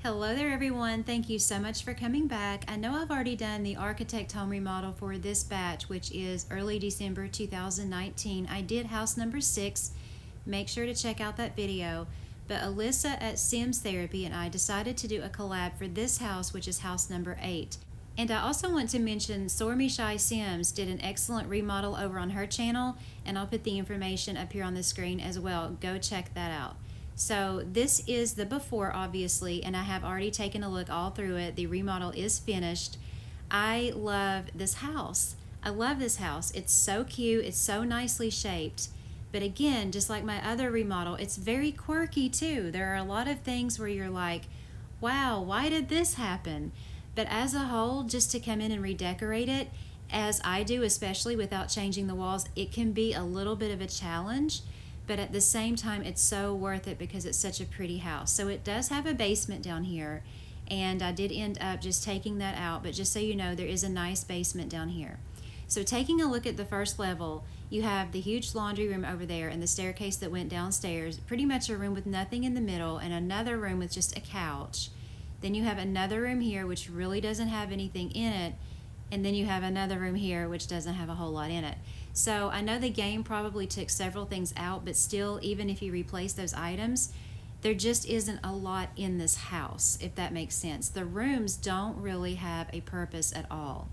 Hello there everyone, thank you so much for coming back. I know I've already done the architect home remodel for this batch, which is early December 2019. I did house number 6, make sure to check out that video. But Alyssa at Sims Therapy and I decided to do a collab for this house, which is house number 8. And I also want to mention Sormy Shy Sims did an excellent remodel over on her channel, and I'll put the information up here on the screen as well. Go check that out. So this is the before, obviously, and I have already taken a look all through it. The remodel is finished. I love this house. I love this house. It's so cute. It's so nicely shaped. But again, just like my other remodel, it's very quirky too. There are a lot of things where you're like, wow, why did this happen? But as a whole, just to come in and redecorate it, as I do, especially without changing the walls, it can be a little bit of a challenge. But at the same time, it's so worth it because it's such a pretty house. So it does have a basement down here, and I did end up just taking that out, but just so you know, there is a nice basement down here. So taking a look at the first level, you have the huge laundry room over there and the staircase that went downstairs, pretty much a room with nothing in the middle, and another room with just a couch. Then you have another room here which really doesn't have anything in it, and then you have another room here which doesn't have a whole lot in it. So I know the game probably took several things out, but still, even if you replace those items, there just isn't a lot in this house, if that makes sense. The rooms don't really have a purpose at all.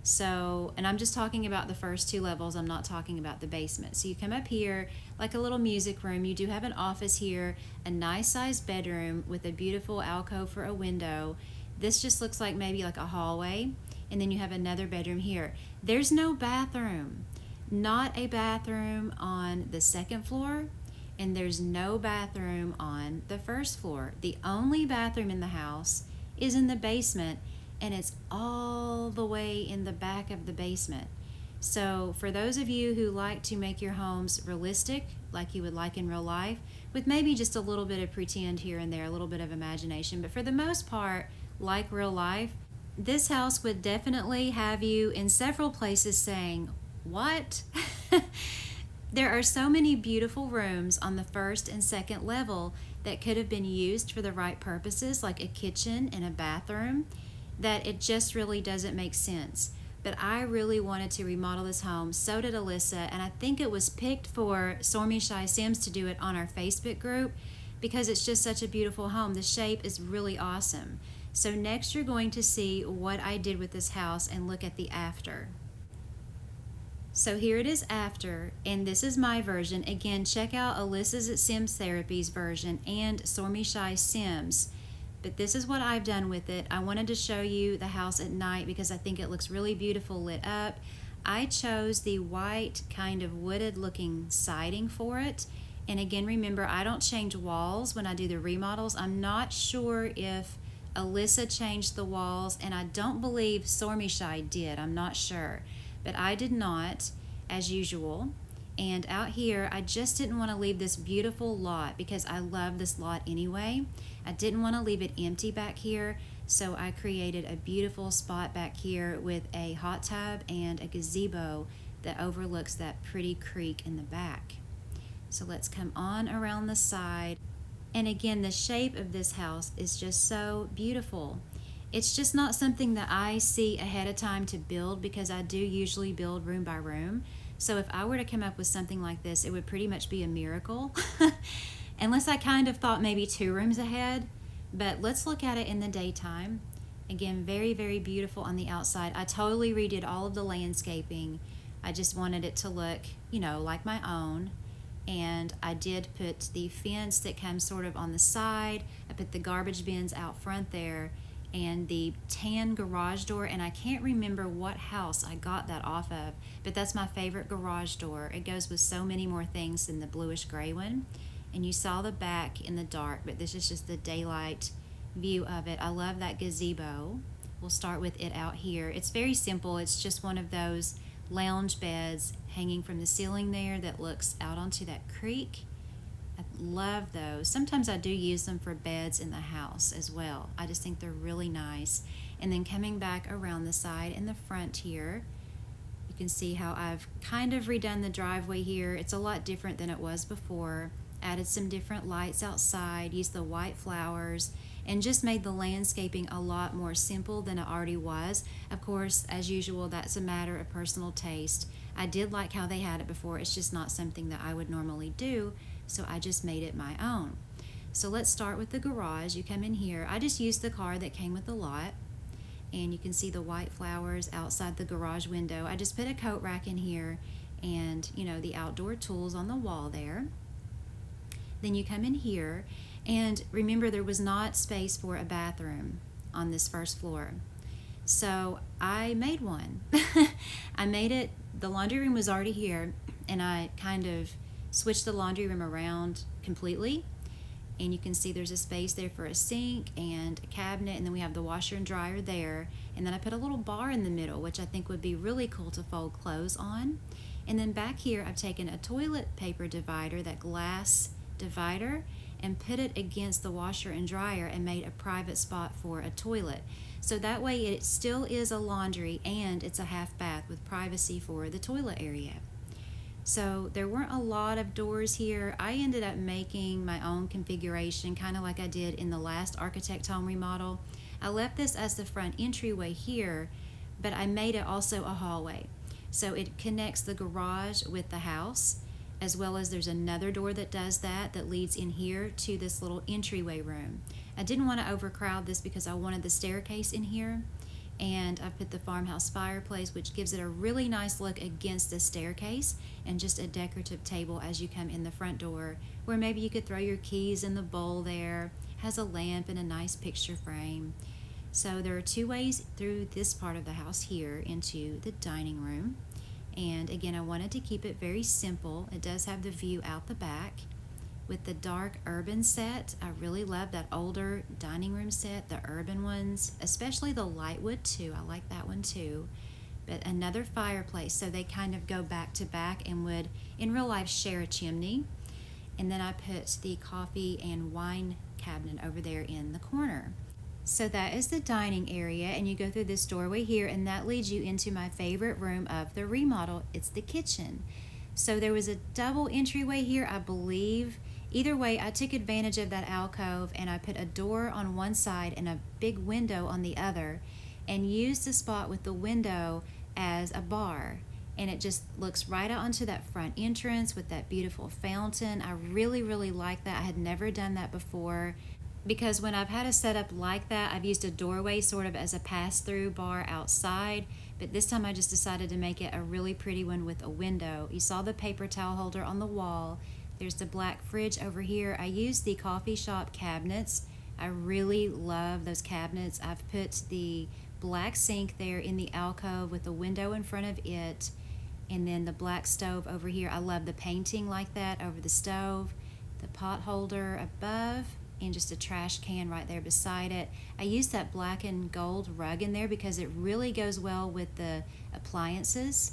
So, and I'm just talking about the first 2 levels, I'm not talking about the basement. So you come up here, like a little music room, you do have an office here, a nice sized bedroom with a beautiful alcove for a window. This just looks like maybe like a hallway, and then you have another bedroom here. There's no bathroom. Not a bathroom on the second floor, and there's no bathroom on the first floor. The only bathroom in the house is in the basement, and it's all the way in the back of the basement. So for those of you who like to make your homes realistic, like you would like in real life, with maybe just a little bit of pretend here and there, a little bit of imagination, but for the most part, like real life, this house would definitely have you in several places saying, what? There are so many beautiful rooms on the first and second level that could have been used for the right purposes, like a kitchen and a bathroom, that it just really doesn't make sense. But I really wanted to remodel this home, so did Alyssa, and I think it was picked for Sormy Shy Sims to do it on our Facebook group because it's just such a beautiful home. The shape is really awesome. So next you're going to see what I did with this house and look at the after. So here it is after, and this is my version. Again, check out Alyssa's at Sims Therapy's version and Sormy Shy Sims. But this is what I've done with it. I wanted to show you the house at night because I think it looks really beautiful lit up. I chose the white kind of wooded looking siding for it. And again, remember, I don't change walls when I do the remodels. I'm not sure if Alyssa changed the walls, and I don't believe Sormy Shy did. I'm not sure. But I did not, as usual. And out here, I just didn't want to leave this beautiful lot because I love this lot anyway. I didn't want to leave it empty back here, so I created a beautiful spot back here with a hot tub and a gazebo that overlooks that pretty creek in the back. So let's come on around the side. And again, the shape of this house is just so beautiful. It's just not something that I see ahead of time to build because I do usually build room by room. So if I were to come up with something like this, it would pretty much be a miracle. Unless I kind of thought maybe 2 rooms ahead. But let's look at it in the daytime. Again, very, very beautiful on the outside. I totally redid all of the landscaping. I just wanted it to look, you know, like my own. And I did put the fence that comes sort of on the side. I put the garbage bins out front there and the tan garage door, and I can't remember what house I got that off of, but that's my favorite garage door. It goes with so many more things than the bluish gray one. And you saw the back in the dark, but this is just the daylight view of it. I love that gazebo. We'll start with it out here. It's very simple. It's just one of those lounge beds hanging from the ceiling there that looks out onto that creek. I love those. Sometimes I do use them for beds in the house as well. I just think they're really nice. And then coming back around the side and the front here, you can see how I've kind of redone the driveway here. It's a lot different than it was before. Added some different lights outside, used the white flowers, and just made the landscaping a lot more simple than it already was. Of course, as usual, that's a matter of personal taste. I did like how they had it before. It's just not something that I would normally do, so I just made it my own. So let's start with the garage. You come in here. I just used the car that came with the lot, and you can see the white flowers outside the garage window. I just put a coat rack in here and, the outdoor tools on the wall there. Then you come in here, and remember there was not space for a bathroom on this first floor. So I made one. I made it, the laundry room was already here, and I kind of switched the laundry room around completely. And you can see there's a space there for a sink and a cabinet, and then we have the washer and dryer there. And then I put a little bar in the middle, which I think would be really cool to fold clothes on. And then back here I've taken a toilet paper divider, that glass divider, and put it against the washer and dryer and made a private spot for a toilet. So that way it still is a laundry and it's a half bath with privacy for the toilet area. So there weren't a lot of doors here. I ended up making my own configuration, kind of like I did in the last architect home remodel. I left this as the front entryway here, but I made it also a hallway. So it connects the garage with the house, as well as there's another door that does that leads in here to this little entryway room. I didn't want to overcrowd this because I wanted the staircase in here, and I put the farmhouse fireplace, which gives it a really nice look against the staircase, and just a decorative table as you come in the front door, where maybe you could throw your keys in the bowl there. Has a lamp and a nice picture frame. So there are two ways through this part of the house here into the dining room. And again, I wanted to keep it very simple. It does have the view out the back with the dark urban set. I really love that older dining room set, the urban ones, especially the lightwood too. I like that one too. But another fireplace, so they kind of go back to back and would in real life share a chimney. And then I put the coffee and wine cabinet over there in the corner. So that is the dining area, and you go through this doorway here, and that leads you into my favorite room of the remodel. It's the kitchen. So there was a double entryway here, I believe. Either way, I took advantage of that alcove, and I put a door on one side and a big window on the other, and used the spot with the window as a bar. And it just looks right out onto that front entrance with that beautiful fountain. I really, really like that. I had never done that before, because when I've had a setup like that, I've used a doorway sort of as a pass-through bar outside, but this time I just decided to make it a really pretty one with a window. You saw the paper towel holder on the wall. There's the black fridge over here. I used the coffee shop cabinets. I really love those cabinets. I've put the black sink there in the alcove with the window in front of it, and then the black stove over here. I love the painting like that over the stove, the pot holder above, and just a trash can right there beside it. I used that black and gold rug in there because it really goes well with the appliances.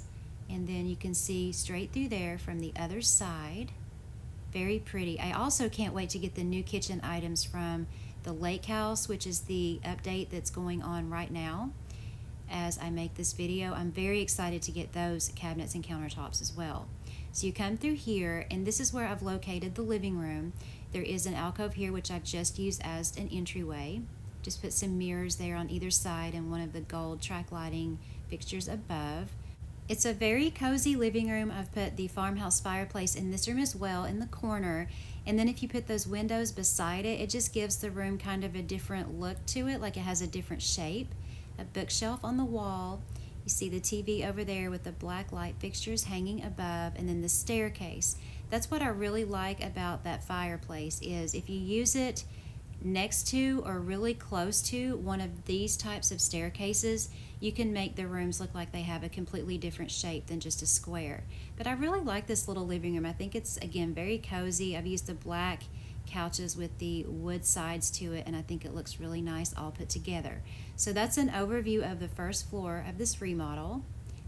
And then you can see straight through there from the other side. Very pretty. I also can't wait to get the new kitchen items from the lake house, which is the update that's going on right now as I make this video. I'm very excited to get those cabinets and countertops as well. So you come through here, and this is where I've located the living room. There is an alcove here, which I've just used as an entryway. Just put some mirrors there on either side and one of the gold track lighting fixtures above. It's a very cozy living room. I've put the farmhouse fireplace in this room as well in the corner. And then if you put those windows beside it, it just gives the room kind of a different look to it, like it has a different shape. A bookshelf on the wall. You see the TV over there with the black light fixtures hanging above, and then the staircase. That's what I really like about that fireplace, is if you use it next to or really close to one of these types of staircases, you can make the rooms look like they have a completely different shape than just a square. But I really like this little living room. I think it's, again, very cozy. I've used the black couches with the wood sides to it, and I think it looks really nice all put together. So that's an overview of the first floor of this remodel.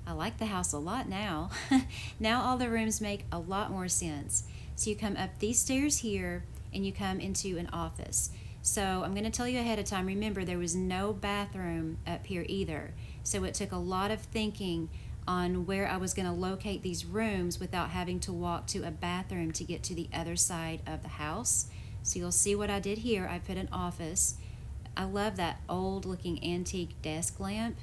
I like the house a lot now. Now all the rooms make a lot more sense. So you come up these stairs here and you come into an office. So I'm going to tell you ahead of time, remember there was no bathroom up here either. So it took a lot of thinking on where I was going to locate these rooms without having to walk to a bathroom to get to the other side of the house. So you'll see what I did here. I put an office. I love that old looking antique desk lamp.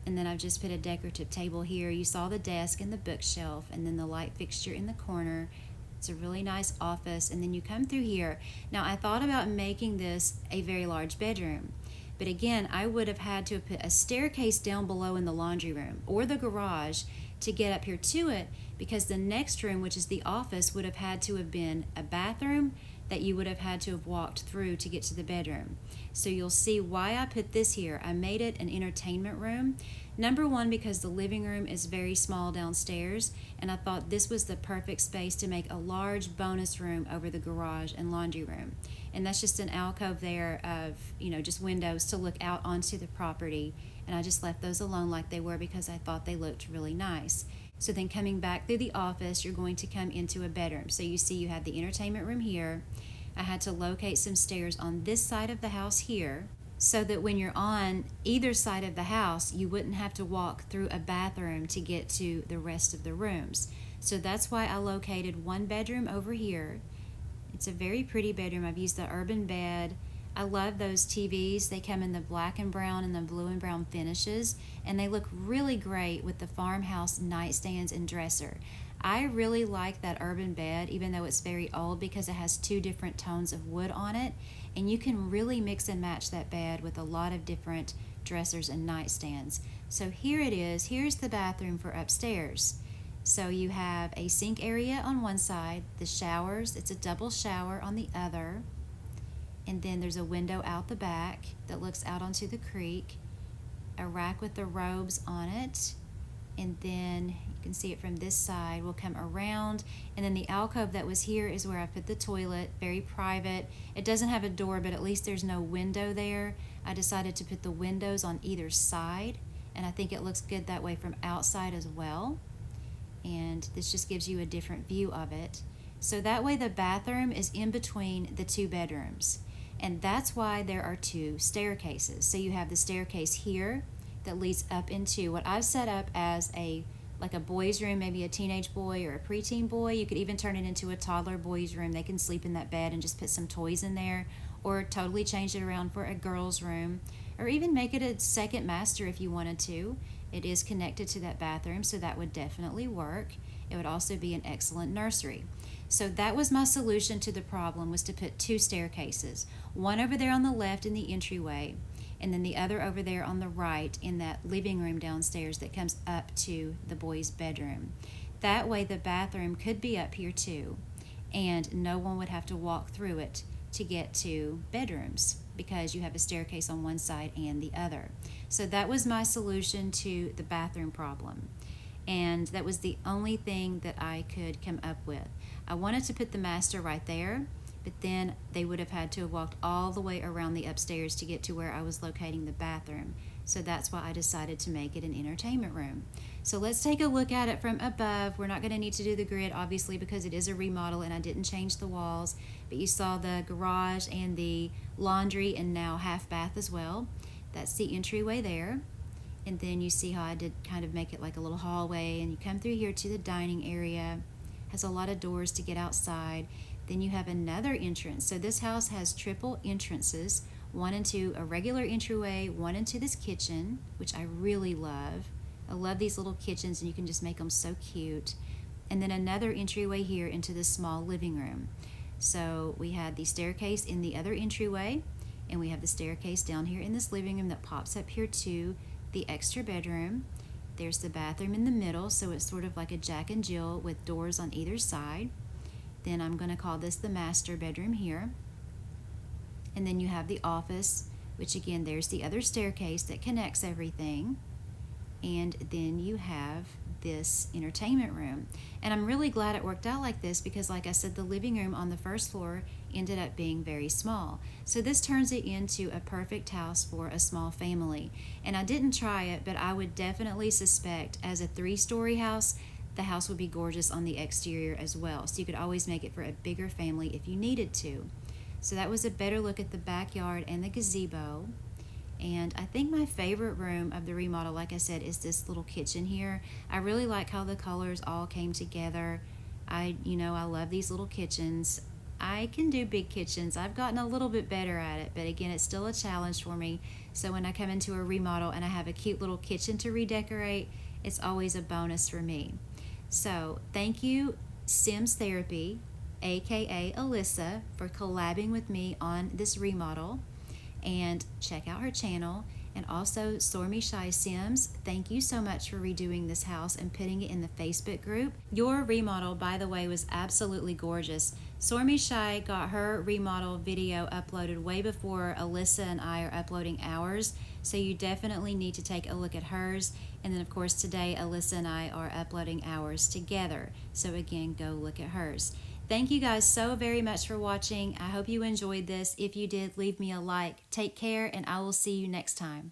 And then I've just put a decorative table here. You saw the desk and the bookshelf and then the light fixture in the corner. It's a really nice office. And then you come through here. Now I thought about making this a very large bedroom. But again, I would have had to have put a staircase down below in the laundry room or the garage to get up here to it, because the next room, which is the office, would have had to have been a bathroom that you would have had to have walked through to get to the bedroom. So you'll see why I put this here. I made it an entertainment room. Number one, because the living room is very small downstairs, and I thought this was the perfect space to make a large bonus room over the garage and laundry room. And that's just an alcove there of, just windows to look out onto the property. And I just left those alone like they were because I thought they looked really nice. So then coming back through the office, you're going to come into a bedroom. So you see you have the entertainment room here. I had to locate some stairs on this side of the house here so that when you're on either side of the house, you wouldn't have to walk through a bathroom to get to the rest of the rooms. So that's why I located one bedroom over here. It's a very pretty bedroom. I've used the urban bed. I love those TVs. They come in the black and brown and the blue and brown finishes, and they look really great with the farmhouse nightstands and dresser. I really like that urban bed, even though it's very old, because it has two different tones of wood on it, and you can really mix and match that bed with a lot of different dressers and nightstands. So here it is. Here's the bathroom for upstairs. So you have a sink area on one side, the showers, it's a double shower on the other, and then there's a window out the back that looks out onto the creek, a rack with the robes on it, and then you can see it from this side. We'll come around, and then the alcove that was here is where I put the toilet, very private. It doesn't have a door, but at least there's no window there. I decided to put the windows on either side, and I think it looks good that way from outside as well. And this just gives you a different view of it. So that way the bathroom is in between the two bedrooms. And that's why there are two staircases. So you have the staircase here that leads up into what I've set up as like a boys' room, maybe a teenage boy or a preteen boy. You could even turn it into a toddler boys' room. They can sleep in that bed and just put some toys in there, or totally change it around for a girls' room, or even make it a second master if you wanted to. It is connected to that bathroom, so that would definitely work. It would also be an excellent nursery. So that was my solution to the problem, was to put two staircases, one over there on the left in the entryway, and then the other over there on the right in that living room downstairs that comes up to the boys' bedroom. That way the bathroom could be up here too, and no one would have to walk through it to get to bedrooms, because you have a staircase on one side and the other. So that was my solution to the bathroom problem. And that was the only thing that I could come up with. I wanted to put the master right there, but then they would have had to have walked all the way around the upstairs to get to where I was locating the bathroom. So that's why I decided to make it an entertainment room. So let's take a look at it from above. We're not going to need to do the grid, obviously, because it is a remodel and I didn't change the walls. But you saw the garage and the laundry and now half bath as well. That's the entryway there. And then you see how I did kind of make it like a little hallway, and you come through here to the dining area. Has a lot of doors to get outside. Then you have another entrance. So this house has triple entrances, one into a regular entryway, one into this kitchen, which I really love. I love these little kitchens, and you can just make them so cute. And then another entryway here into this small living room. So we had the staircase in the other entryway, and we have the staircase down here in this living room that pops up here to the extra bedroom. There's the bathroom in the middle, so it's sort of like a Jack and Jill with doors on either side. Then I'm going to call this the master bedroom here. And then you have the office, which again, there's the other staircase that connects everything. and then you have this entertainment room. And I'm really glad it worked out like this because, like I said, the living room on the first floor ended up being very small. So this turns it into a perfect house for a small family. And I didn't try it, but I would definitely suspect as a 3-story house, the house would be gorgeous on the exterior as well. So you could always make it for a bigger family if you needed to. So that was a better look at the backyard and the gazebo. And I think my favorite room of the remodel, like I said, is this little kitchen here. I really like how the colors all came together. I love these little kitchens. I can do big kitchens. I've gotten a little bit better at it, but again, it's still a challenge for me. So when I come into a remodel and I have a cute little kitchen to redecorate, it's always a bonus for me. So thank you, Sims Therapy, aka Alyssa, for collabing with me on this remodel. And check out her channel. And also, Stormy Shy Sims, thank you so much for redoing this house and putting it in the Facebook group. Your remodel, by the way, was absolutely gorgeous. Stormy Shy got her remodel video uploaded way before Alyssa and I are uploading ours, so you definitely need to take a look at hers. And then, of course, today Alyssa and I are uploading ours together. So again, go look at hers. Thank you guys so very much for watching. I hope you enjoyed this. If you did, leave me a like. Take care, and I will see you next time.